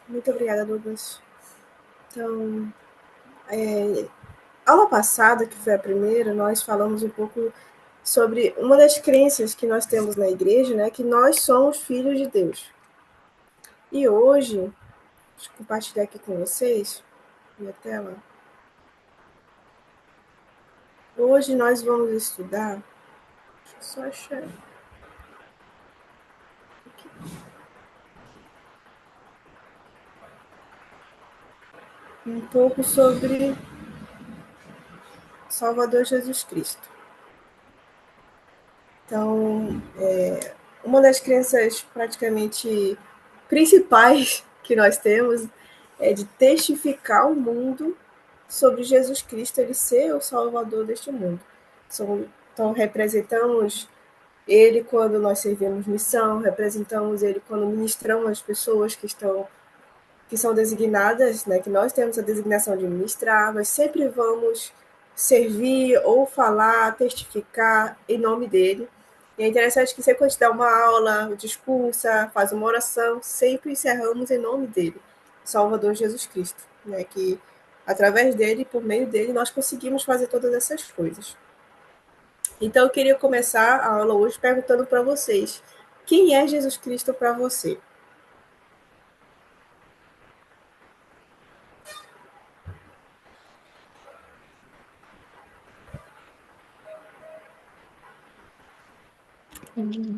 Muito obrigada, Douglas. Então, aula passada, que foi a primeira, nós falamos um pouco sobre uma das crenças que nós temos na igreja, né, que nós somos filhos de Deus. E hoje, deixa eu compartilhar aqui com vocês, minha tela. Hoje nós vamos estudar, deixa eu só achar aqui, um pouco sobre Salvador Jesus Cristo. Então, uma das crenças praticamente principais que nós temos é de testificar o mundo sobre Jesus Cristo, ele ser o Salvador deste mundo. Então, representamos ele quando nós servimos missão, representamos ele quando ministramos as pessoas que são designadas, né, que nós temos a designação de ministrar, mas sempre vamos servir ou falar, testificar em nome dele. E é interessante que sempre quando a gente dá uma aula, discursa, faz uma oração, sempre encerramos em nome dele, Salvador Jesus Cristo, né, que através dele, por meio dele, nós conseguimos fazer todas essas coisas. Então eu queria começar a aula hoje perguntando para vocês, quem é Jesus Cristo para você?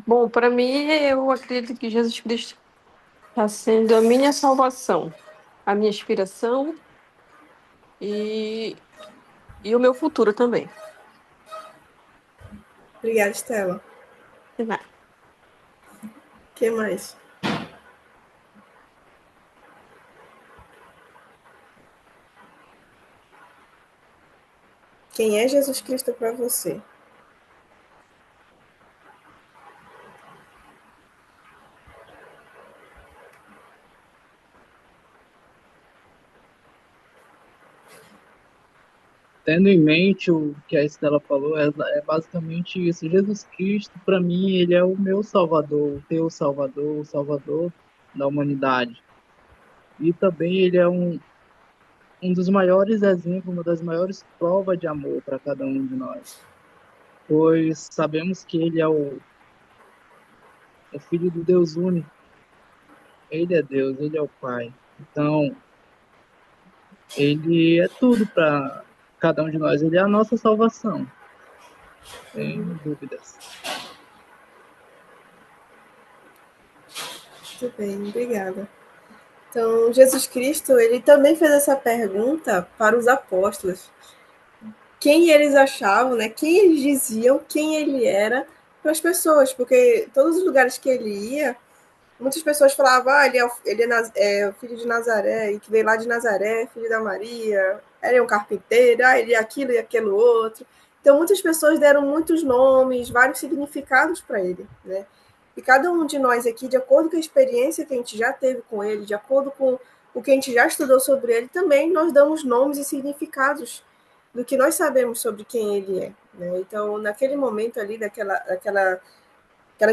Bom, para mim, eu acredito que Jesus Cristo está sendo a minha salvação, a minha inspiração e, e o meu futuro também. Obrigada, Estela. Vai. O que mais? Quem é Jesus Cristo para você? Tendo em mente o que a Estela falou, é basicamente isso. Jesus Cristo, para mim, ele é o meu Salvador, o teu Salvador, o Salvador da humanidade. E também ele é um dos maiores exemplos, uma das maiores provas de amor para cada um de nós. Pois sabemos que ele é o Filho do Deus único. Ele é Deus, ele é o Pai. Então, ele é tudo para cada um de nós. Ele é a nossa salvação, sem dúvidas. Muito bem, obrigada. Então, Jesus Cristo, ele também fez essa pergunta para os apóstolos. Quem eles achavam, né? Quem eles diziam, quem ele era para as pessoas, porque todos os lugares que ele ia, muitas pessoas falavam, ele é o filho de Nazaré, e que veio lá de Nazaré, filho da Maria, ele é um carpinteiro, ele é aquilo e aquilo outro. Então, muitas pessoas deram muitos nomes, vários significados para ele, né? E cada um de nós aqui, de acordo com a experiência que a gente já teve com ele, de acordo com o que a gente já estudou sobre ele, também nós damos nomes e significados do que nós sabemos sobre quem ele é, né? Então, naquele momento ali, aquelas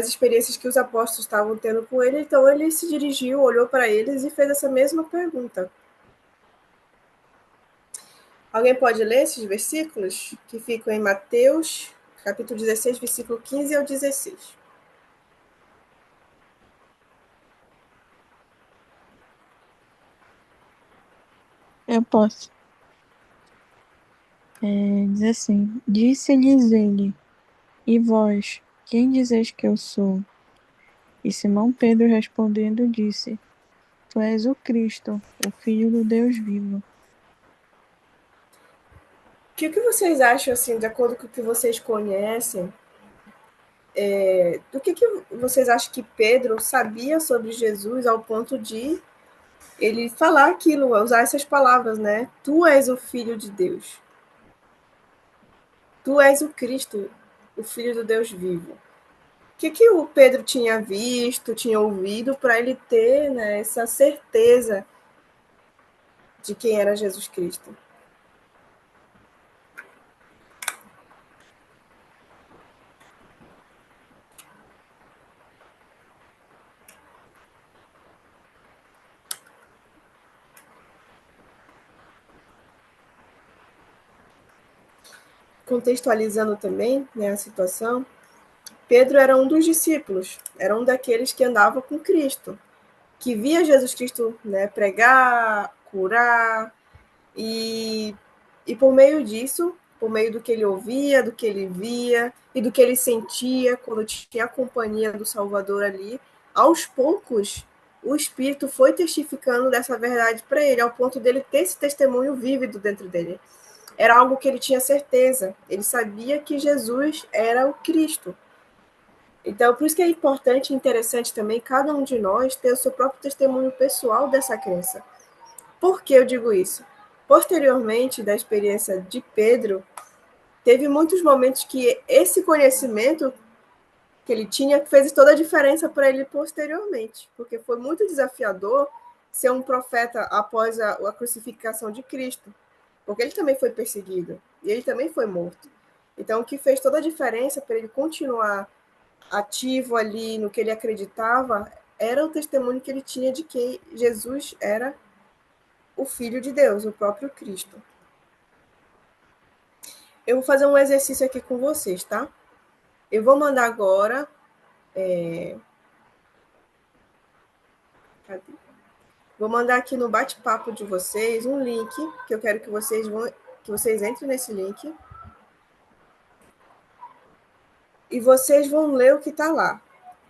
experiências que os apóstolos estavam tendo com ele, então ele se dirigiu, olhou para eles e fez essa mesma pergunta. Alguém pode ler esses versículos que ficam em Mateus, capítulo 16, versículo 15 ao 16? Eu posso. Diz assim: Disse-lhes ele: E vós, quem dizeis que eu sou? E Simão Pedro respondendo disse: Tu és o Cristo, o Filho do Deus vivo. O que vocês acham, assim, de acordo com o que vocês conhecem, do que vocês acham que Pedro sabia sobre Jesus ao ponto de ele falar aquilo, usar essas palavras, né? Tu és o Filho de Deus. Tu és o Cristo, o Filho do Deus vivo. O que o Pedro tinha visto, tinha ouvido, para ele ter, né, essa certeza de quem era Jesus Cristo? contextualizando também, né, a situação, Pedro era um dos discípulos, era um daqueles que andava com Cristo, que via Jesus Cristo, né, pregar, curar, e por meio disso, por meio do que ele ouvia, do que ele via e do que ele sentia quando tinha a companhia do Salvador ali, aos poucos o Espírito foi testificando dessa verdade para ele, ao ponto dele ter esse testemunho vívido dentro dele. Era algo que ele tinha certeza, ele sabia que Jesus era o Cristo. Então, por isso que é importante e interessante também cada um de nós ter o seu próprio testemunho pessoal dessa crença. Por que eu digo isso? Posteriormente da experiência de Pedro, teve muitos momentos que esse conhecimento que ele tinha fez toda a diferença para ele posteriormente, porque foi muito desafiador ser um profeta após a crucificação de Cristo, porque ele também foi perseguido e ele também foi morto. Então, o que fez toda a diferença para ele continuar ativo ali no que ele acreditava era o testemunho que ele tinha de que Jesus era o Filho de Deus, o próprio Cristo. Eu vou fazer um exercício aqui com vocês, tá? Eu vou mandar agora. Cadê? Vou mandar aqui no bate-papo de vocês um link que eu quero que vocês entrem nesse link e vocês vão ler o que está lá,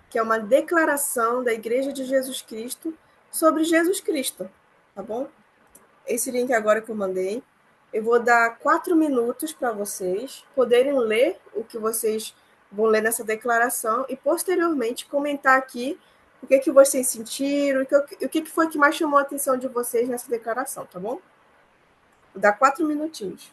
que é uma declaração da Igreja de Jesus Cristo sobre Jesus Cristo, tá bom? Esse link agora que eu mandei, eu vou dar 4 minutos para vocês poderem ler o que vocês vão ler nessa declaração e posteriormente comentar aqui o que vocês sentiram, o que foi que mais chamou a atenção de vocês nessa declaração, tá bom? Vou dar 4 minutinhos.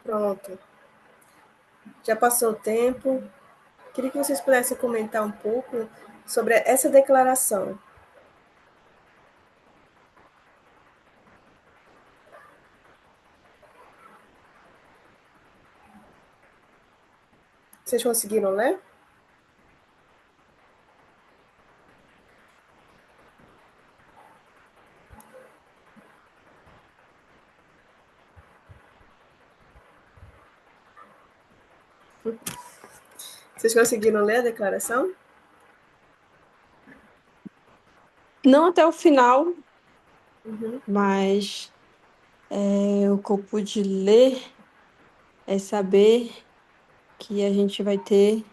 Pronto. Já passou o tempo. Queria que vocês pudessem comentar um pouco sobre essa declaração. Vocês conseguiram ler? Vocês conseguiram ler a declaração? Não até o final, mas o que eu pude ler é saber que a gente vai ter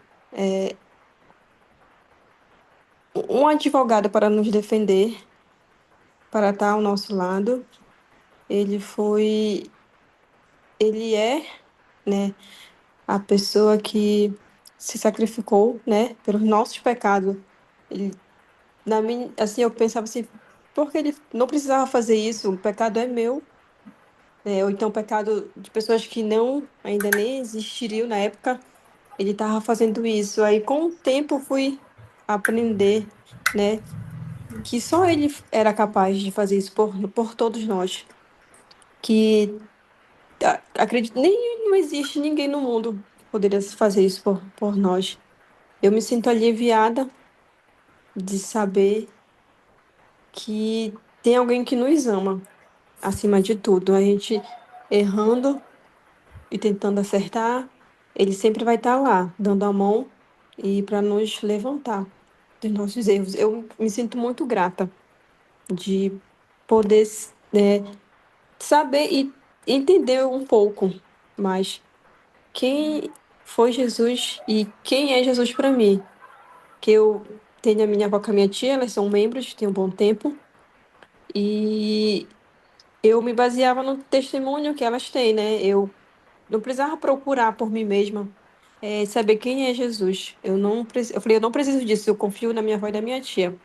um advogado para nos defender, para estar ao nosso lado. Ele é, né, a pessoa que se sacrificou, né, pelos nossos pecados. Ele, assim, eu pensava assim, por que ele não precisava fazer isso? O pecado é meu, né? Ou então o pecado de pessoas que não ainda nem existiriam na época. Ele estava fazendo isso. Aí, com o tempo, fui aprender, né, que só ele era capaz de fazer isso por todos nós. Que acredito, nem não existe ninguém no mundo que poderia fazer isso por nós. Eu me sinto aliviada de saber que tem alguém que nos ama, acima de tudo. A gente errando e tentando acertar, ele sempre vai estar lá, dando a mão e para nos levantar dos nossos erros. Eu me sinto muito grata de poder, saber e entender um pouco mais quem foi Jesus e quem é Jesus para mim. Que eu tenho a minha avó com a minha tia, elas são membros, tem um bom tempo, e eu me baseava no testemunho que elas têm, né? Eu não precisava procurar por mim mesma, saber quem é Jesus. Eu falei, eu não preciso disso, eu confio na minha avó e na minha tia.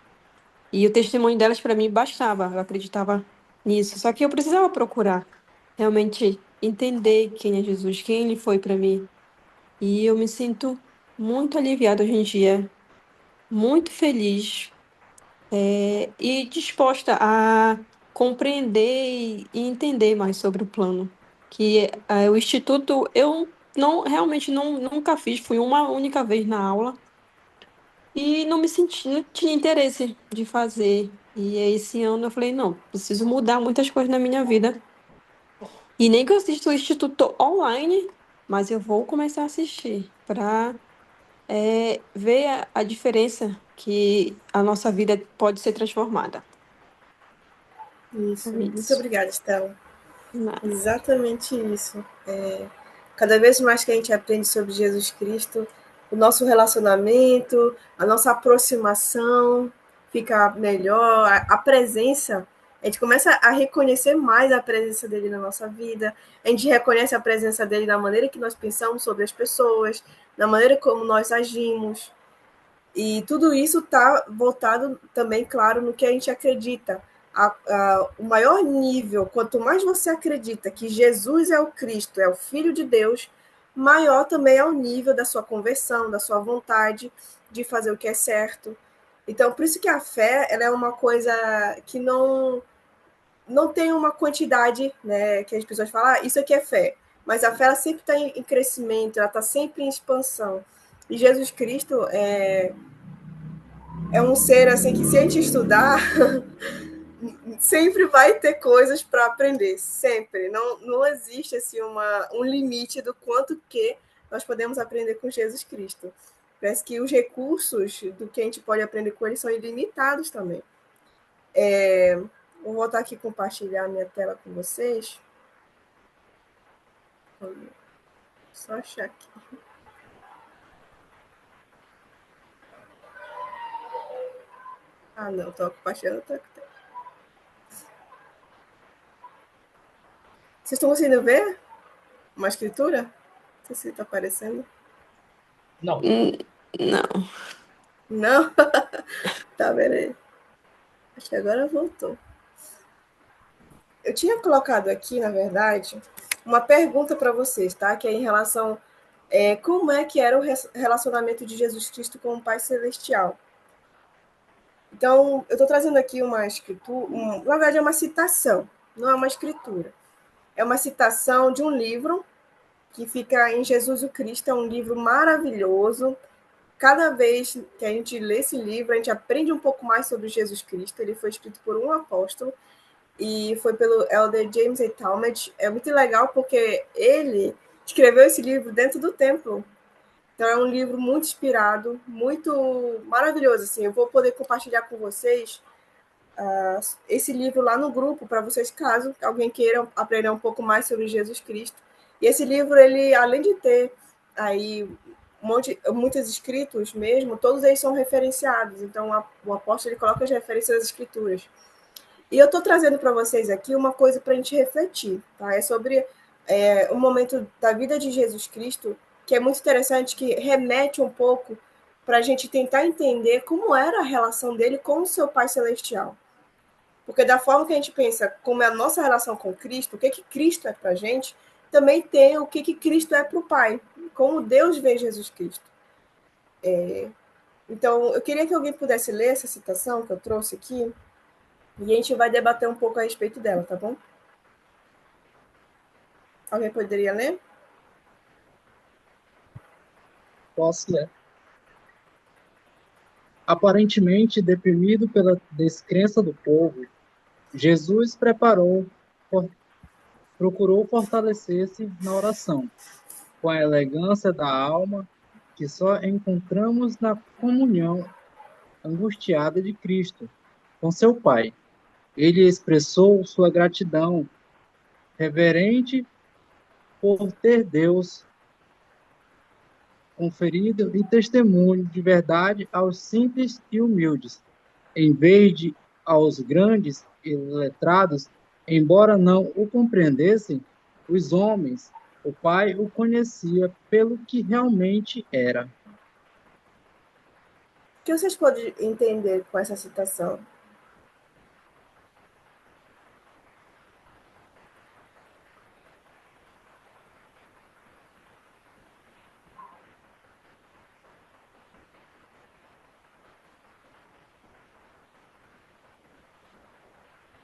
E o testemunho delas para mim bastava, eu acreditava nisso. Só que eu precisava procurar realmente entender quem é Jesus, quem ele foi para mim. E eu me sinto muito aliviada hoje em dia, muito feliz, e disposta a compreender e entender mais sobre o plano. Que o Instituto eu não realmente nunca fiz, fui uma única vez na aula e não me senti, não tinha interesse de fazer. E aí, esse ano eu falei, não, preciso mudar muitas coisas na minha vida. E nem que eu assista o Instituto online, mas eu vou começar a assistir para ver a diferença que a nossa vida pode ser transformada. É Isso. Muito isso. obrigada, Estela. Nada. Exatamente isso. Cada vez mais que a gente aprende sobre Jesus Cristo, o nosso relacionamento, a nossa aproximação fica melhor, a presença, a gente começa a reconhecer mais a presença dele na nossa vida, a gente reconhece a presença dele na maneira que nós pensamos sobre as pessoas, na maneira como nós agimos, e tudo isso está voltado também, claro, no que a gente acredita. O maior nível, quanto mais você acredita que Jesus é o Cristo, é o Filho de Deus, maior também é o nível da sua conversão, da sua vontade de fazer o que é certo. Então, por isso que a fé ela é uma coisa que não tem uma quantidade, né, que as pessoas falam, isso aqui é fé. Mas a fé ela sempre está em crescimento, ela está sempre em expansão. E Jesus Cristo é um ser assim que se a gente estudar sempre vai ter coisas para aprender, sempre. Não existe assim um limite do quanto que nós podemos aprender com Jesus Cristo. Parece que os recursos do que a gente pode aprender com ele são ilimitados também. Vou voltar aqui e compartilhar minha tela com vocês. Só achar aqui. Ah, não, estou compartilhando outra tela. Vocês estão conseguindo ver uma escritura? Não sei se está aparecendo. Não. Não. Não? Tá, beleza. Acho que agora voltou. Eu tinha colocado aqui, na verdade, uma pergunta para vocês, tá? Que é em relação como é que era o relacionamento de Jesus Cristo com o Pai Celestial. Então, eu estou trazendo aqui uma escritura, na verdade é uma citação, não é uma escritura. É uma citação de um livro que fica em Jesus o Cristo, é um livro maravilhoso. Cada vez que a gente lê esse livro, a gente aprende um pouco mais sobre Jesus Cristo. Ele foi escrito por um apóstolo e foi pelo elder James A. Talmage. É muito legal porque ele escreveu esse livro dentro do templo. Então é um livro muito inspirado, muito maravilhoso. Assim, eu vou poder compartilhar com vocês esse livro lá no grupo para vocês, caso alguém queira aprender um pouco mais sobre Jesus Cristo. E esse livro, ele, além de ter aí muitos escritos mesmo, todos eles são referenciados. Então o apóstolo ele coloca as referências das escrituras. E eu estou trazendo para vocês aqui uma coisa para a gente refletir, tá? É sobre um momento da vida de Jesus Cristo que é muito interessante, que remete um pouco para a gente tentar entender como era a relação dele com o seu Pai Celestial. Porque da forma que a gente pensa como é a nossa relação com Cristo, o que Cristo é para a gente, também tem o que Cristo é para o Pai, como Deus vê Jesus Cristo. Então, eu queria que alguém pudesse ler essa citação que eu trouxe aqui, e a gente vai debater um pouco a respeito dela, tá bom? Alguém poderia ler? Posso ler. Aparentemente deprimido pela descrença do povo, Jesus procurou fortalecer-se na oração, com a elegância da alma que só encontramos na comunhão angustiada de Cristo com seu Pai. Ele expressou sua gratidão reverente por ter Deus conferido e testemunho de verdade aos simples e humildes, em vez de aos grandes e letrados, embora não o compreendessem, os homens, o Pai o conhecia pelo que realmente era. O que vocês podem entender com essa citação?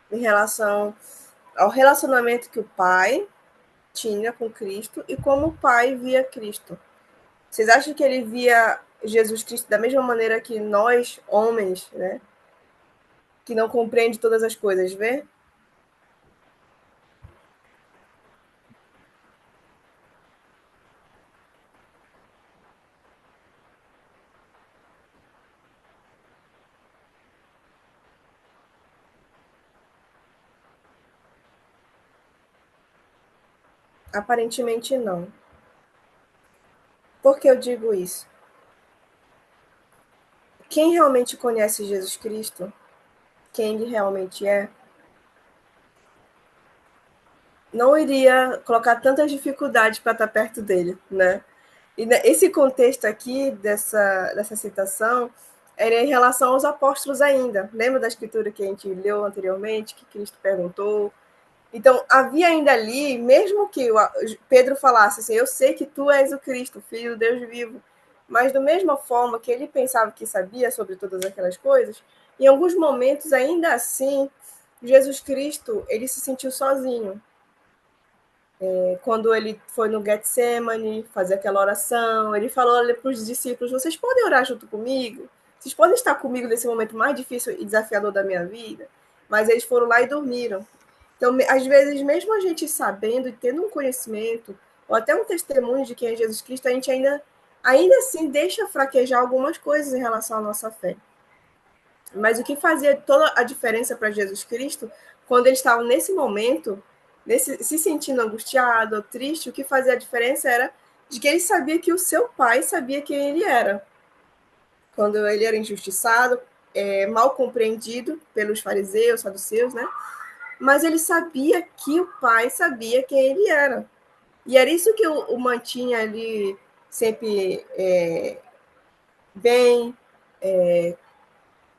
Em relação ao relacionamento que o Pai tinha com Cristo e como o Pai via Cristo. Vocês acham que ele via Jesus Cristo da mesma maneira que nós, homens, né, que não compreende todas as coisas, vê? Aparentemente não. Por que eu digo isso? Quem realmente conhece Jesus Cristo, quem ele realmente é, não iria colocar tantas dificuldades para estar perto dele, né? E esse contexto aqui dessa citação era em relação aos apóstolos ainda. Lembra da escritura que a gente leu anteriormente, que Cristo perguntou? Então, havia ainda ali, mesmo que Pedro falasse assim, eu sei que tu és o Cristo, filho do Deus vivo, mas da mesma forma que ele pensava que sabia sobre todas aquelas coisas, em alguns momentos, ainda assim, Jesus Cristo, ele se sentiu sozinho. Quando ele foi no Getsemane fazer aquela oração, ele falou para os discípulos, vocês podem orar junto comigo? Vocês podem estar comigo nesse momento mais difícil e desafiador da minha vida? Mas eles foram lá e dormiram. Então, às vezes, mesmo a gente sabendo e tendo um conhecimento, ou até um testemunho de quem é Jesus Cristo, a gente ainda assim deixa fraquejar algumas coisas em relação à nossa fé. Mas o que fazia toda a diferença para Jesus Cristo, quando ele estava nesse momento, se sentindo angustiado, triste, o que fazia a diferença era de que ele sabia que o seu pai sabia quem ele era. Quando ele era injustiçado, mal compreendido pelos fariseus, saduceus, né? Mas ele sabia que o pai sabia quem ele era. E era isso que o mantinha ali sempre bem,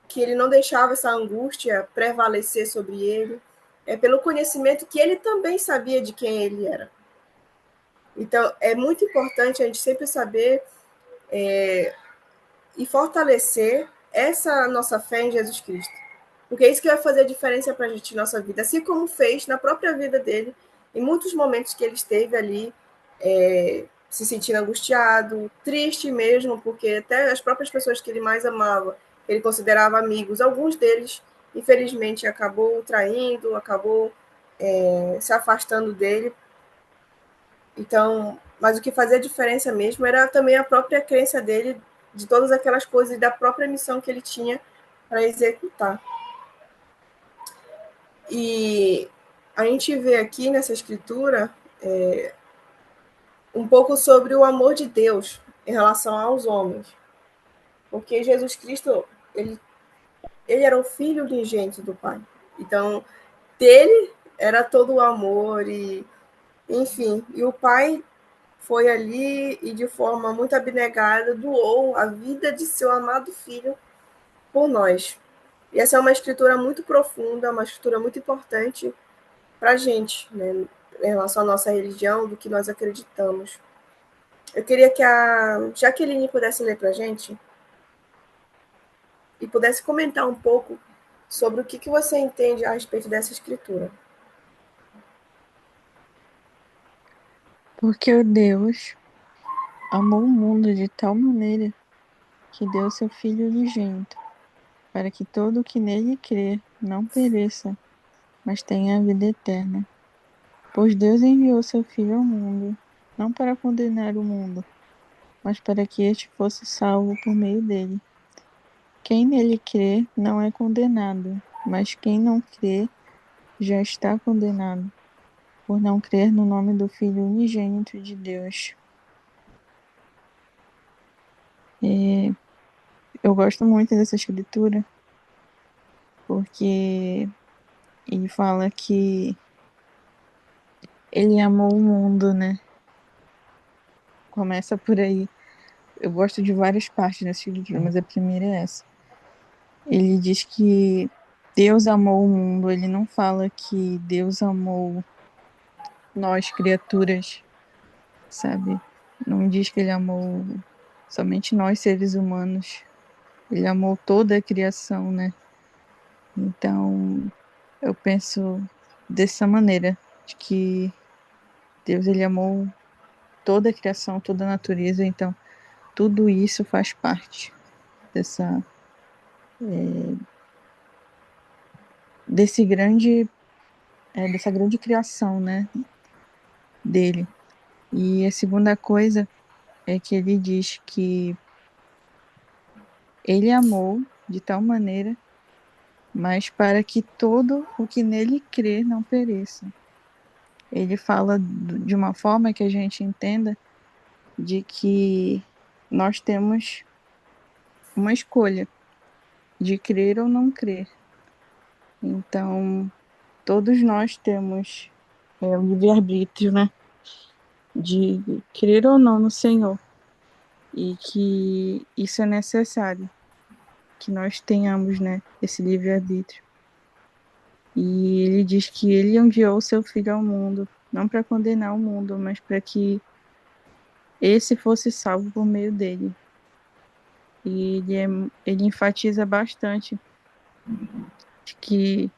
que ele não deixava essa angústia prevalecer sobre ele, pelo conhecimento que ele também sabia de quem ele era. Então, é muito importante a gente sempre saber e fortalecer essa nossa fé em Jesus Cristo. Porque é isso que vai fazer a diferença para a gente na nossa vida. Assim como fez na própria vida dele, em muitos momentos que ele esteve ali, se sentindo angustiado, triste mesmo, porque até as próprias pessoas que ele mais amava, que ele considerava amigos, alguns deles, infelizmente, acabou traindo, acabou se afastando dele. Então, mas o que fazia a diferença mesmo era também a própria crença dele, de todas aquelas coisas e da própria missão que ele tinha para executar. E a gente vê aqui nessa escritura um pouco sobre o amor de Deus em relação aos homens. Porque Jesus Cristo, ele era o filho unigênito do Pai. Então, dele era todo o amor e, enfim, e o Pai foi ali e de forma muito abnegada doou a vida de seu amado filho por nós. E essa é uma escritura muito profunda, uma escritura muito importante para a gente, né, em relação à nossa religião, do que nós acreditamos. Eu queria que a Jaqueline pudesse ler para a gente e pudesse comentar um pouco sobre o que você entende a respeito dessa escritura. Porque o Deus amou o mundo de tal maneira que deu seu Filho unigênito, para que todo o que nele crê não pereça, mas tenha a vida eterna. Pois Deus enviou seu Filho ao mundo, não para condenar o mundo, mas para que este fosse salvo por meio dele. Quem nele crê não é condenado, mas quem não crê já está condenado, por não crer no nome do Filho unigênito de Deus. Eu gosto muito dessa escritura, porque ele fala que ele amou o mundo, né? Começa por aí. Eu gosto de várias partes dessa escritura, mas a primeira é essa. Ele diz que Deus amou o mundo, ele não fala que Deus amou nós, criaturas, sabe? Não diz que ele amou somente nós, seres humanos. Ele amou toda a criação, né? Então, eu penso dessa maneira, de que Deus, ele amou toda a criação, toda a natureza, então tudo isso faz parte dessa desse grande dessa grande criação, né, dele. E a segunda coisa é que ele diz que ele amou de tal maneira, mas para que todo o que nele crê não pereça. Ele fala de uma forma que a gente entenda de que nós temos uma escolha de crer ou não crer. Então, todos nós temos o livre-arbítrio, né? De crer ou não no Senhor. E que isso é necessário, que nós tenhamos, né, esse livre-arbítrio. E ele diz que ele enviou o seu Filho ao mundo, não para condenar o mundo, mas para que esse fosse salvo por meio dele. E ele enfatiza bastante de que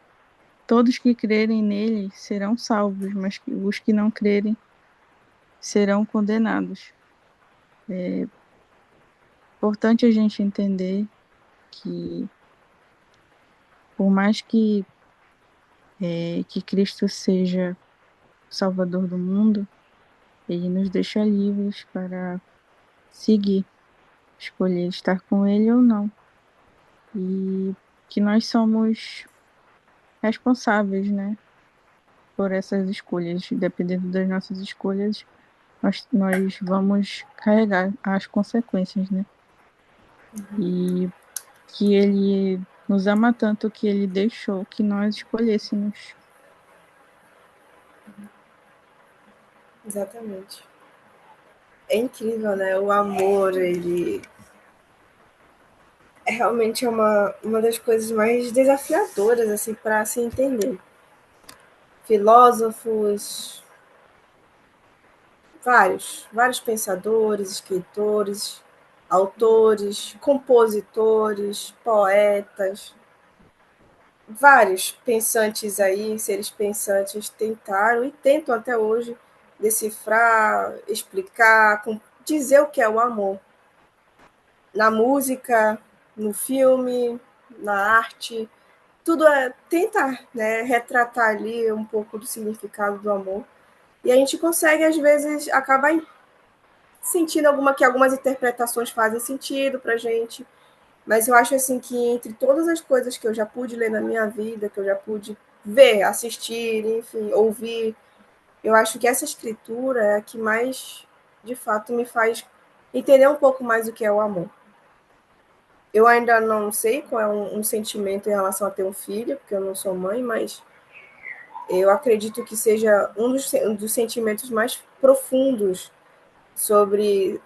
todos que crerem nele serão salvos, mas os que não crerem serão condenados. É importante a gente entender que, por mais que Cristo seja o Salvador do mundo, ele nos deixa livres para seguir, escolher estar com ele ou não. E que nós somos responsáveis, né, por essas escolhas. Dependendo das nossas escolhas, nós vamos carregar as consequências, né? E que ele nos ama tanto que ele deixou que nós escolhêssemos. Exatamente. É incrível, né? O amor, ele é realmente uma das coisas mais desafiadoras assim para se entender. Filósofos, vários pensadores, escritores, autores, compositores, poetas, vários pensantes aí, seres pensantes tentaram e tentam até hoje decifrar, explicar, dizer o que é o amor. Na música, no filme, na arte, tudo é tentar, né, retratar ali um pouco do significado do amor. E a gente consegue, às vezes, acabar sentindo que algumas interpretações fazem sentido para a gente, mas eu acho assim que entre todas as coisas que eu já pude ler na minha vida, que eu já pude ver, assistir, enfim, ouvir, eu acho que essa escritura é a que mais, de fato, me faz entender um pouco mais o que é o amor. Eu ainda não sei qual é um sentimento em relação a ter um filho, porque eu não sou mãe, mas eu acredito que seja um dos sentimentos mais profundos sobre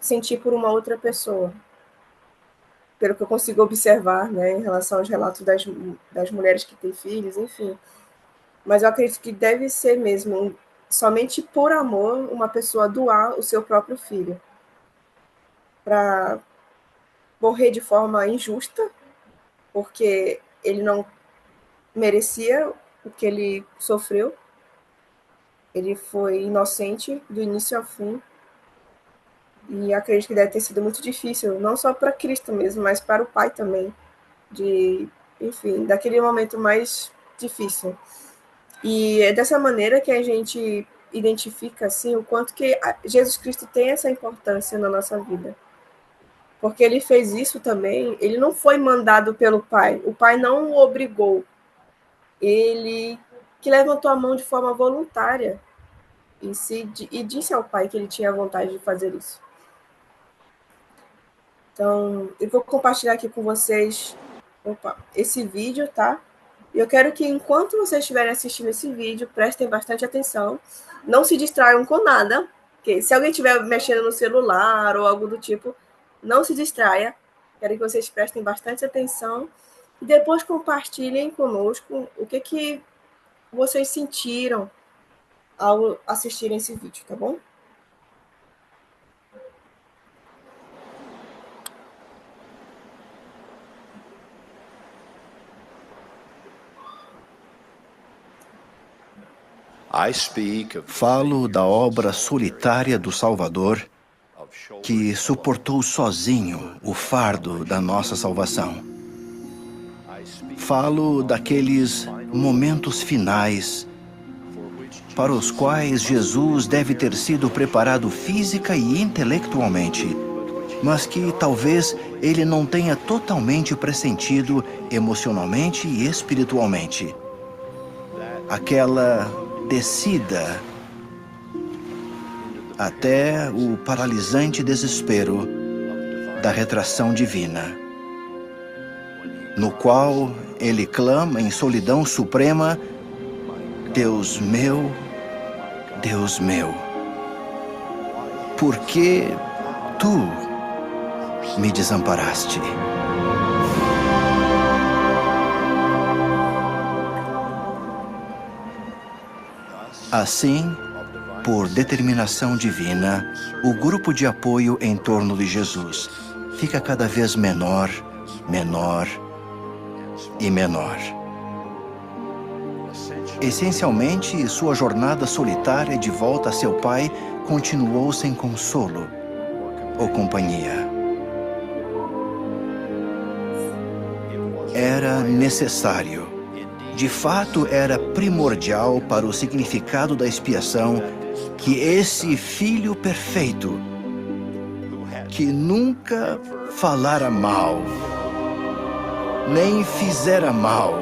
sentir por uma outra pessoa, pelo que eu consigo observar, né, em relação aos relatos das mulheres que têm filhos, enfim. Mas eu acredito que deve ser mesmo, somente por amor, uma pessoa doar o seu próprio filho para morrer de forma injusta, porque ele não merecia o que ele sofreu. Ele foi inocente do início ao fim. E acredito que deve ter sido muito difícil, não só para Cristo mesmo, mas para o pai também, enfim, daquele momento mais difícil. E é dessa maneira que a gente identifica assim o quanto que Jesus Cristo tem essa importância na nossa vida. Porque ele fez isso também, ele não foi mandado pelo pai, o pai não o obrigou, ele que levantou a mão de forma voluntária e disse ao pai que ele tinha vontade de fazer isso. Então, eu vou compartilhar aqui com vocês esse vídeo, tá? E eu quero que, enquanto vocês estiverem assistindo esse vídeo, prestem bastante atenção. Não se distraiam com nada, porque se alguém estiver mexendo no celular ou algo do tipo, não se distraia. Quero que vocês prestem bastante atenção e depois compartilhem conosco o que vocês sentiram ao assistirem esse vídeo, tá bom? Falo da obra solitária do Salvador, que suportou sozinho o fardo da nossa salvação. Falo daqueles momentos finais para os quais Jesus deve ter sido preparado física e intelectualmente, mas que talvez ele não tenha totalmente pressentido emocionalmente e espiritualmente. Aquela descida até o paralisante desespero da retração divina, no qual ele clama em solidão suprema: Deus meu, por que tu me desamparaste? Assim, por determinação divina, o grupo de apoio em torno de Jesus fica cada vez menor e menor. Essencialmente, sua jornada solitária de volta a seu pai continuou sem consolo ou companhia. Era necessário. De fato, era primordial para o significado da expiação que esse filho perfeito, que nunca falara mal, nem fizera mal,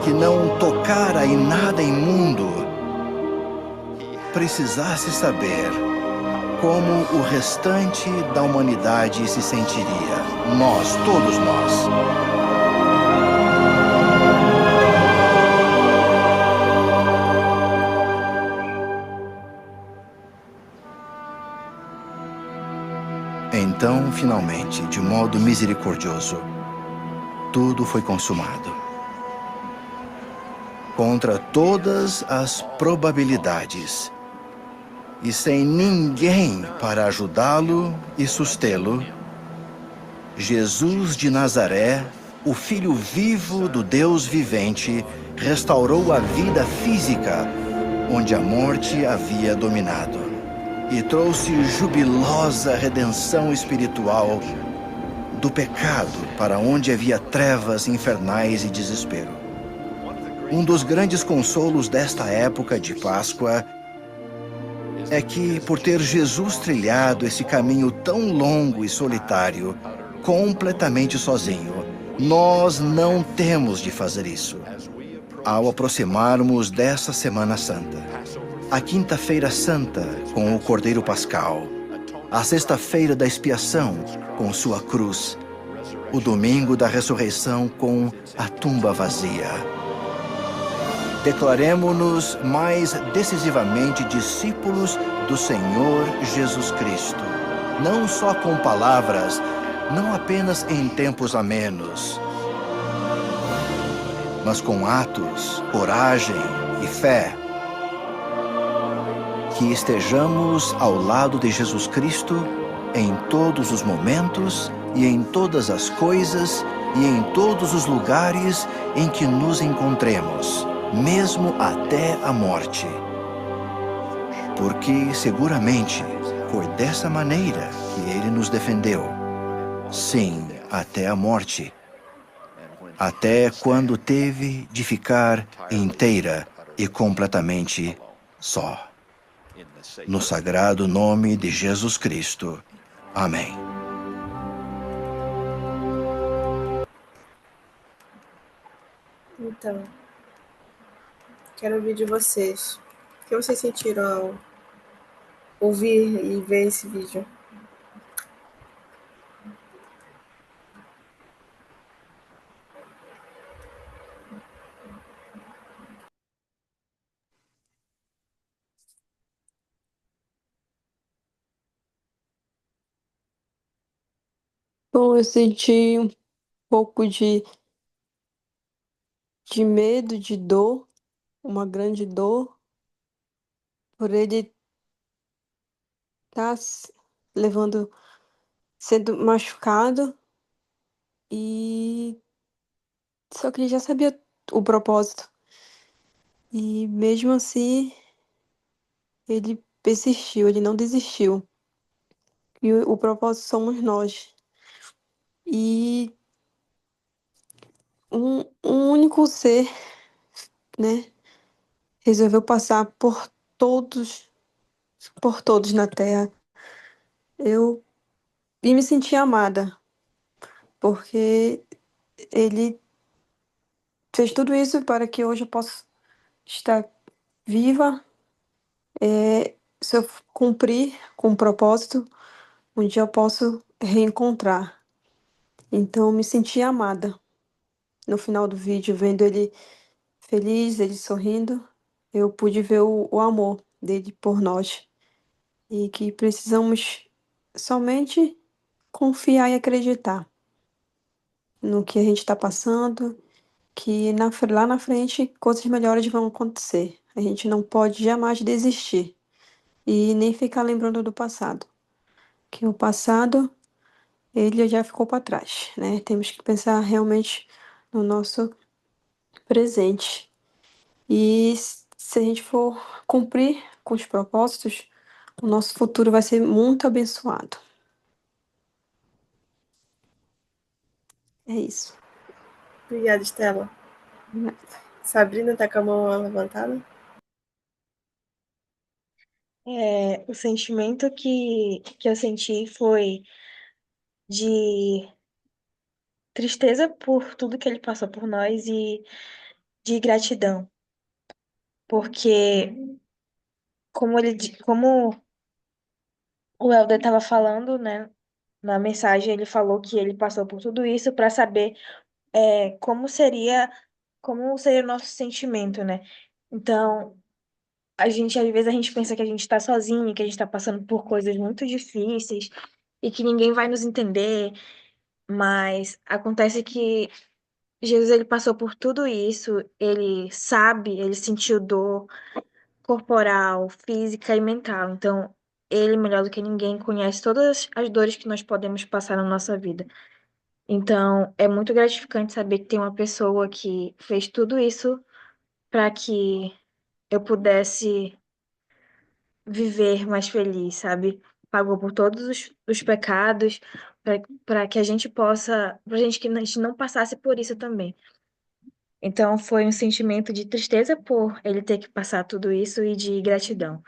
que não tocara em nada imundo, precisasse saber como o restante da humanidade se sentiria. Nós, todos nós. Então, finalmente, de modo misericordioso, tudo foi consumado. Contra todas as probabilidades, e sem ninguém para ajudá-lo e sustê-lo, Jesus de Nazaré, o Filho vivo do Deus vivente, restaurou a vida física onde a morte havia dominado e trouxe jubilosa redenção espiritual do pecado para onde havia trevas infernais e desespero. Um dos grandes consolos desta época de Páscoa é que, por ter Jesus trilhado esse caminho tão longo e solitário, completamente sozinho, nós não temos de fazer isso. Ao aproximarmos dessa Semana Santa, a Quinta-feira Santa com o Cordeiro Pascal, a Sexta-feira da Expiação com sua cruz, o Domingo da Ressurreição com a tumba vazia. Declaremo-nos mais decisivamente discípulos do Senhor Jesus Cristo, não só com palavras, não apenas em tempos amenos, mas com atos, coragem e fé. Que estejamos ao lado de Jesus Cristo em todos os momentos e em todas as coisas e em todos os lugares em que nos encontremos, mesmo até a morte. Porque seguramente foi dessa maneira que ele nos defendeu. Sim, até a morte. Até quando teve de ficar inteira e completamente só. No sagrado nome de Jesus Cristo. Amém. Então, quero ouvir de vocês. O que vocês sentiram ao ouvir e ver esse vídeo? Bom, eu senti um pouco de medo, de dor, uma grande dor, por ele estar levando, sendo machucado, e só que ele já sabia o propósito. E mesmo assim, ele persistiu, ele não desistiu. E o propósito somos nós. E um único ser, né, resolveu passar por todos na Terra. Eu me senti amada, porque ele fez tudo isso para que hoje eu possa estar viva, se eu cumprir com o propósito, um dia eu posso reencontrar. Então eu me senti amada. No final do vídeo, vendo ele feliz, ele sorrindo, eu pude ver o amor dele por nós. E que precisamos somente confiar e acreditar no que a gente está passando, que lá na frente coisas melhores vão acontecer. A gente não pode jamais desistir e nem ficar lembrando do passado, que o passado ele já ficou para trás, né? Temos que pensar realmente no nosso presente. E se a gente for cumprir com os propósitos, o nosso futuro vai ser muito abençoado. É isso. Obrigada, Estela. Sabrina tá com a mão levantada? O sentimento que eu senti foi de tristeza por tudo que ele passou por nós e de gratidão, porque como o Helder estava falando, né, na mensagem ele falou que ele passou por tudo isso para saber como seria o nosso sentimento, né? Então, às vezes a gente pensa que a gente está sozinho, que a gente está passando por coisas muito difíceis e que ninguém vai nos entender, mas acontece que Jesus ele passou por tudo isso, ele sabe, ele sentiu dor, corporal, física e mental. Então, ele, melhor do que ninguém, conhece todas as dores que nós podemos passar na nossa vida. Então, é muito gratificante saber que tem uma pessoa que fez tudo isso para que eu pudesse viver mais feliz, sabe? Pagou por todos os pecados, para que a gente possa, para gente que a gente não passasse por isso também. Então, foi um sentimento de tristeza por ele ter que passar tudo isso e de gratidão.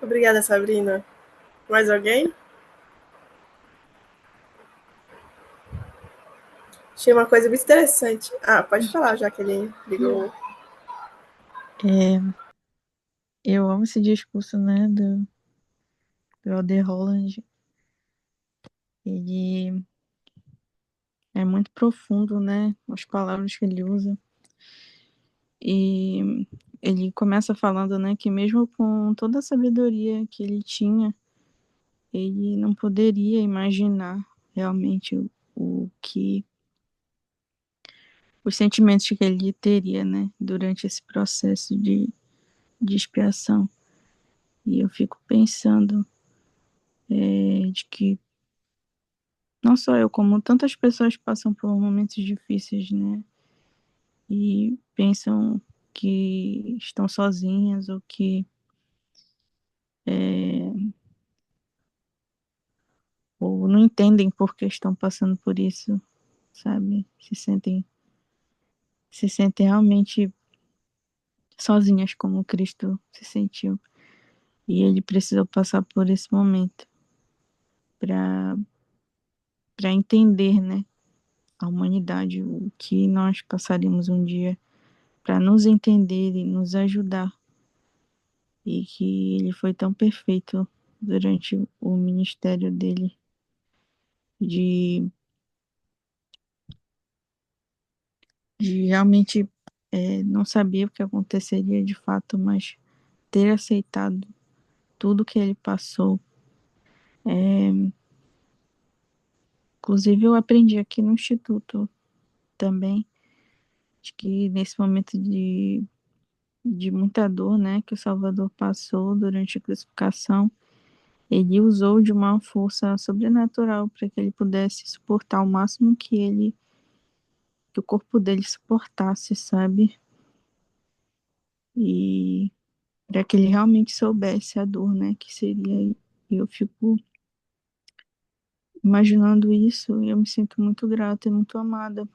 Obrigada, Sabrina. Mais alguém? Achei uma coisa muito interessante. Ah, pode falar, já que ele ligou. Eu amo esse discurso, né, do Elder Holland. Ele é muito profundo, né, as palavras que ele usa. E ele começa falando, né, que mesmo com toda a sabedoria que ele tinha, ele não poderia imaginar realmente o que os sentimentos que ele teria, né, durante esse processo de expiação. E eu fico pensando de que não só eu, como tantas pessoas passam por momentos difíceis, né, e pensam que estão sozinhas ou que ou não entendem por que estão passando por isso, sabe? Se sentem realmente sozinhas como Cristo se sentiu. E ele precisou passar por esse momento para entender, né, a humanidade, o que nós passaríamos um dia, para nos entender e nos ajudar. E que ele foi tão perfeito durante o ministério dele de, de realmente não saber o que aconteceria de fato, mas ter aceitado tudo que ele passou. Inclusive, eu aprendi aqui no Instituto também, de que nesse momento de muita dor, né, que o Salvador passou durante a crucificação, ele usou de uma força sobrenatural para que ele pudesse suportar o máximo que o corpo dele suportasse, sabe? E para que ele realmente soubesse a dor, né, que seria. E eu fico imaginando isso e eu me sinto muito grata e muito amada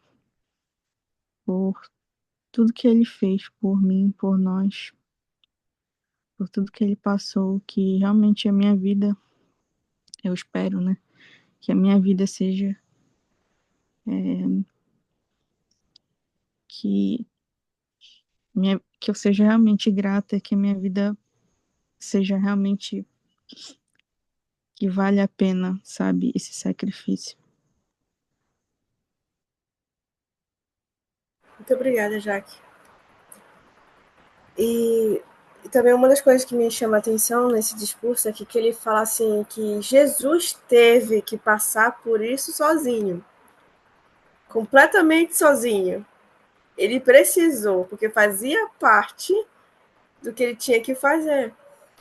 por tudo que ele fez por mim, por nós, por tudo que ele passou, que realmente a minha vida, eu espero, né, que a minha vida seja que que eu seja realmente grata, que a minha vida seja realmente que vale a pena, sabe, esse sacrifício. Muito obrigada, Jaque. E também uma das coisas que me chama a atenção nesse discurso é que ele fala assim que Jesus teve que passar por isso sozinho, completamente sozinho. Ele precisou, porque fazia parte do que ele tinha que fazer,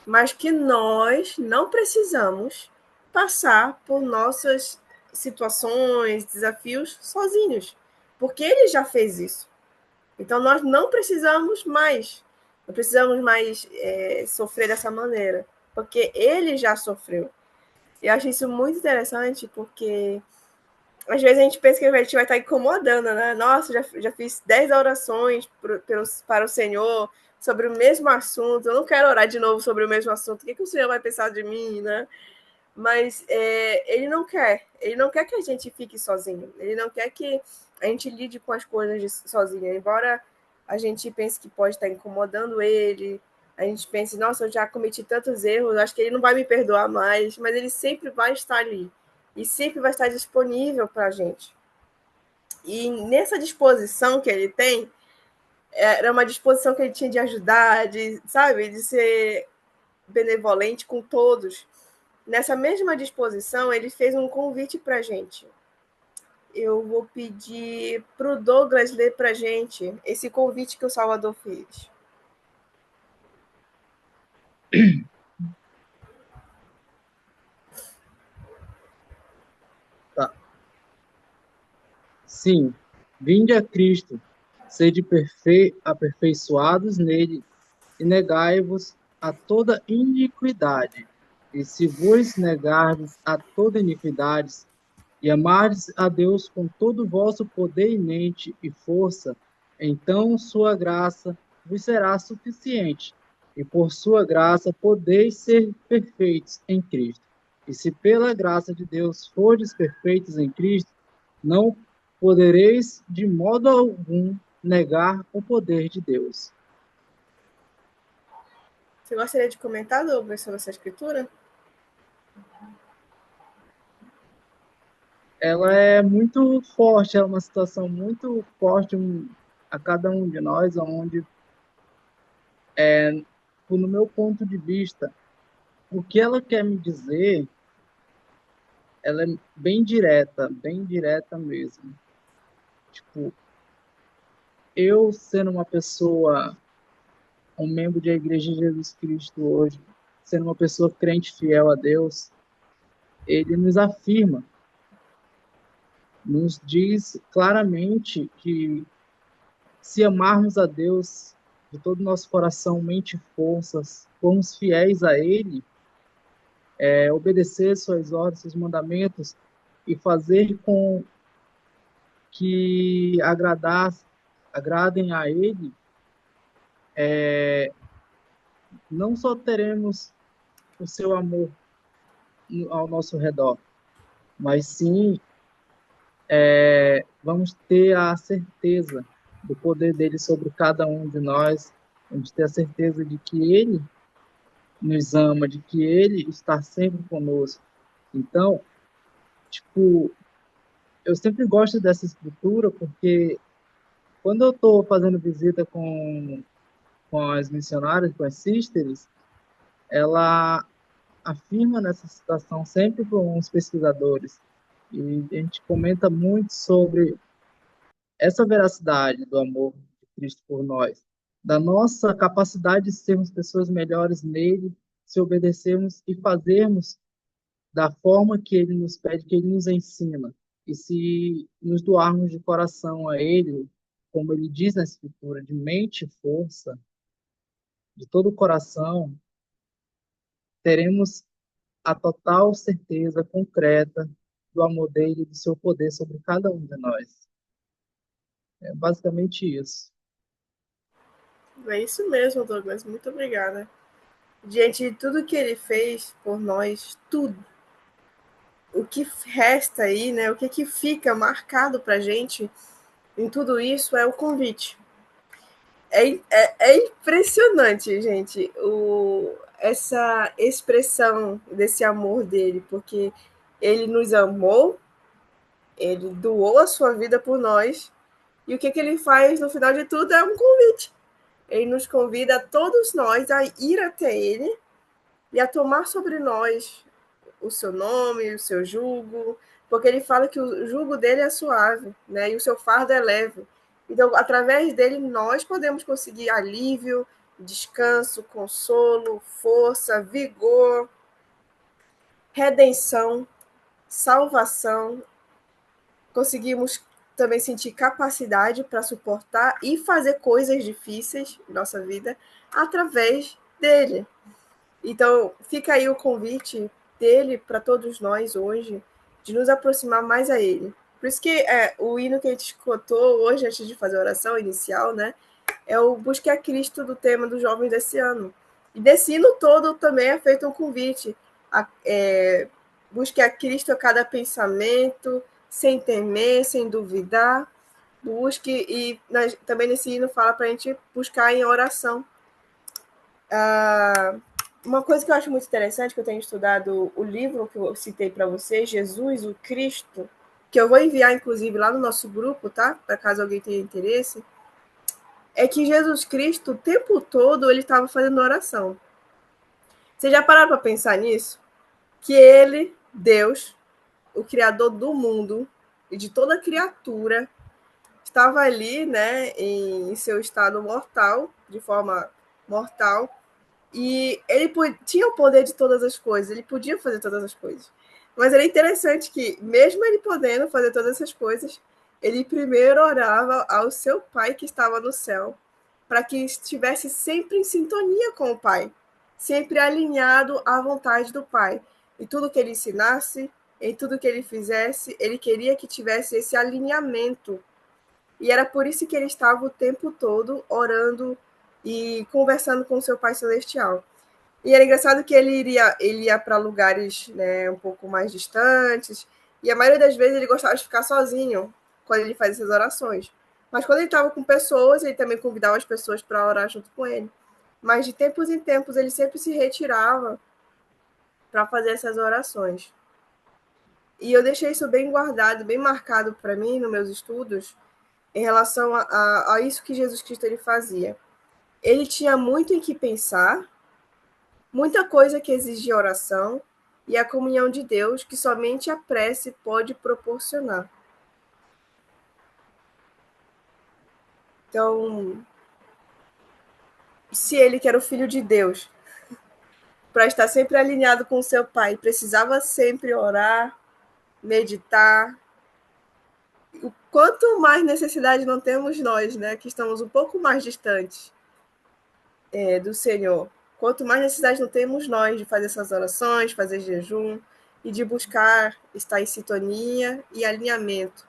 mas que nós não precisamos passar por nossas situações, desafios sozinhos, porque ele já fez isso. Então nós não precisamos mais sofrer dessa maneira, porque ele já sofreu. E eu acho isso muito interessante, porque às vezes a gente pensa que a gente vai estar incomodando, né? Nossa, já fiz 10 orações para o Senhor sobre o mesmo assunto, eu não quero orar de novo sobre o mesmo assunto, o que o Senhor vai pensar de mim, né? Mas ele não quer que a gente fique sozinho, ele não quer que a gente lide com as coisas sozinho, embora a gente pense que pode estar incomodando ele, a gente pense, nossa, eu já cometi tantos erros, acho que ele não vai me perdoar mais, mas ele sempre vai estar ali, e sempre vai estar disponível para a gente. E nessa disposição que ele tem, era uma disposição que ele tinha de ajudar, de, sabe, de ser benevolente com todos. Nessa mesma disposição, ele fez um convite para a gente. eu vou pedir para o Douglas ler para a gente esse convite que o Salvador fez. Tá. Sim, vinde a Cristo, sede aperfeiçoados nele, e negai-vos a toda iniquidade. E se vos negardes a toda iniquidade, e amardes a Deus com todo o vosso poder e mente e força, então sua graça vos será suficiente, e por sua graça podeis ser perfeitos em Cristo. E se pela graça de Deus fordes perfeitos em Cristo, não podereis de modo algum negar o poder de Deus. Você gostaria de comentar, Douglas, sobre essa escritura? Ela é muito forte, é uma situação muito forte a cada um de nós, onde, no meu ponto de vista, o que ela quer me dizer, ela é bem direta mesmo. Tipo, eu sendo uma pessoa, um membro da Igreja de Jesus Cristo hoje, sendo uma pessoa crente fiel a Deus, ele nos afirma, nos diz claramente que se amarmos a Deus de todo o nosso coração, mente e forças, formos fiéis a Ele, obedecer suas ordens, seus mandamentos e fazer com que agradem a Ele, não só teremos o seu amor ao nosso redor, mas sim vamos ter a certeza do poder dele sobre cada um de nós, vamos ter a certeza de que ele nos ama, de que ele está sempre conosco. Então, tipo, eu sempre gosto dessa escritura porque quando eu estou fazendo visita com as missionárias, com as sisters, ela afirma nessa citação sempre com os pesquisadores e a gente comenta muito sobre essa veracidade do amor de Cristo por nós, da nossa capacidade de sermos pessoas melhores nele, se obedecermos e fazermos da forma que ele nos pede, que ele nos ensina. E se nos doarmos de coração a ele, como ele diz na Escritura, de mente e força, de todo o coração, teremos a total certeza concreta do amor dele e do seu poder sobre cada um de nós. É basicamente isso. É isso mesmo, Douglas. Muito obrigada. Diante de tudo que ele fez por nós, tudo, o que resta aí, né? O que fica marcado para a gente em tudo isso é o convite. É impressionante, gente, essa expressão desse amor dele, porque ele nos amou, ele doou a sua vida por nós, e o que ele faz no final de tudo é um convite. Ele nos convida a todos nós a ir até ele e a tomar sobre nós o seu nome, o seu jugo, porque ele fala que o jugo dele é suave, né? E o seu fardo é leve. Então, através dele, nós podemos conseguir alívio, descanso, consolo, força, vigor, redenção, salvação. Conseguimos também sentir capacidade para suportar e fazer coisas difíceis em nossa vida através dele. Então, fica aí o convite dele para todos nós hoje, de nos aproximar mais a ele. Por isso que o hino que a gente escutou hoje, antes de fazer a oração inicial, né, é o Busque a Cristo do tema dos jovens desse ano. E desse hino todo também é feito um convite. Busque a Cristo a cada pensamento, sem temer, sem duvidar. Busque, e também nesse hino fala para a gente buscar em oração. Uma coisa que eu acho muito interessante, que eu tenho estudado o livro que eu citei para vocês, Jesus, o Cristo, que eu vou enviar, inclusive, lá no nosso grupo, tá? Para caso alguém tenha interesse, é que Jesus Cristo, o tempo todo, ele estava fazendo oração. Vocês já pararam para pensar nisso? Que ele, Deus, o Criador do mundo, e de toda criatura estava ali, né, em seu estado mortal, de forma mortal, e ele tinha o poder de todas as coisas, ele podia fazer todas as coisas. Mas era interessante que, mesmo ele podendo fazer todas essas coisas, ele primeiro orava ao seu pai que estava no céu, para que estivesse sempre em sintonia com o pai, sempre alinhado à vontade do pai. E tudo que ele ensinasse, em tudo que ele fizesse, ele queria que tivesse esse alinhamento. E era por isso que ele estava o tempo todo orando e conversando com o seu Pai Celestial. E era engraçado que ele ia para lugares, né, um pouco mais distantes, e a maioria das vezes ele gostava de ficar sozinho quando ele fazia essas orações. Mas quando ele estava com pessoas, ele também convidava as pessoas para orar junto com ele. Mas de tempos em tempos ele sempre se retirava para fazer essas orações. E eu deixei isso bem guardado, bem marcado para mim nos meus estudos, em relação a isso que Jesus Cristo ele fazia. Ele tinha muito em que pensar, muita coisa que exigia oração e a comunhão de Deus que somente a prece pode proporcionar. Então, se ele, que era o Filho de Deus, para estar sempre alinhado com seu Pai, precisava sempre orar, meditar, o quanto mais necessidade não temos nós, né, que estamos um pouco mais distantes do Senhor. Quanto mais necessidade não temos nós de fazer essas orações, fazer jejum e de buscar estar em sintonia e alinhamento.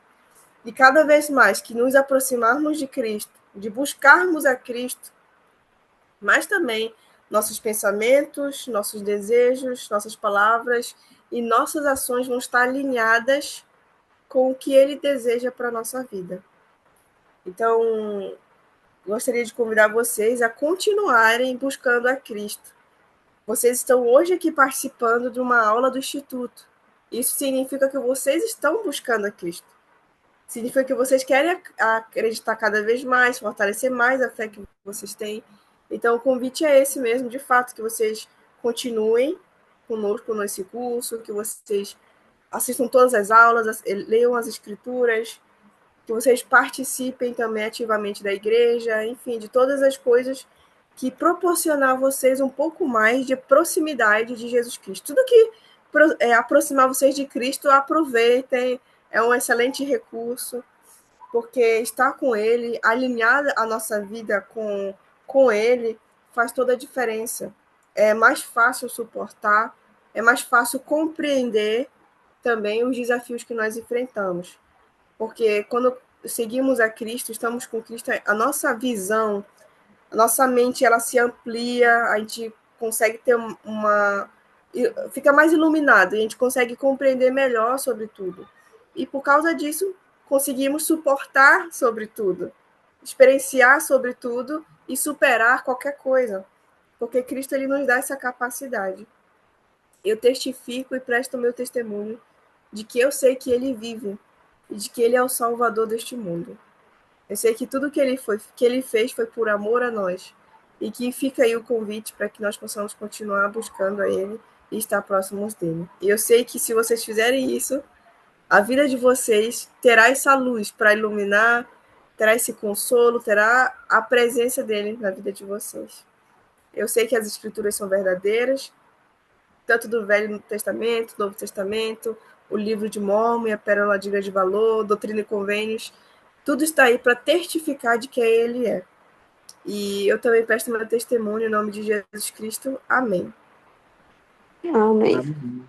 E cada vez mais que nos aproximarmos de Cristo, de buscarmos a Cristo, mas também nossos pensamentos, nossos desejos, nossas palavras e nossas ações vão estar alinhadas com o que Ele deseja para a nossa vida. Então, gostaria de convidar vocês a continuarem buscando a Cristo. Vocês estão hoje aqui participando de uma aula do Instituto. Isso significa que vocês estão buscando a Cristo. Significa que vocês querem acreditar cada vez mais, fortalecer mais a fé que vocês têm. Então, o convite é esse mesmo, de fato, que vocês continuem conosco nesse curso, que vocês assistam todas as aulas, leiam as escrituras, que vocês participem também ativamente da igreja, enfim, de todas as coisas que proporcionar a vocês um pouco mais de proximidade de Jesus Cristo. Tudo que aproximar vocês de Cristo, aproveitem, é um excelente recurso, porque estar com Ele, alinhar a nossa vida com Ele, faz toda a diferença. É mais fácil suportar, é mais fácil compreender também os desafios que nós enfrentamos. Porque quando seguimos a Cristo, estamos com Cristo, a nossa visão, a nossa mente, ela se amplia, a gente consegue ter fica mais iluminado, e a gente consegue compreender melhor sobre tudo. E por causa disso, conseguimos suportar sobre tudo, experienciar sobre tudo e superar qualquer coisa. Porque Cristo ele nos dá essa capacidade. Eu testifico e presto o meu testemunho de que eu sei que ele vive e de que ele é o Salvador deste mundo. Eu sei que tudo que ele fez foi por amor a nós. E que fica aí o convite para que nós possamos continuar buscando a ele e estar próximos dele. E eu sei que se vocês fizerem isso, a vida de vocês terá essa luz para iluminar, terá esse consolo, terá a presença dele na vida de vocês. Eu sei que as escrituras são verdadeiras, tanto do Velho Testamento, Novo Testamento, o livro de Mórmon e a Pérola de Grande Valor, Doutrina e Convênios, tudo está aí para testificar de quem ele é. E eu também presto meu testemunho em nome de Jesus Cristo. Amém. Amém. Amém.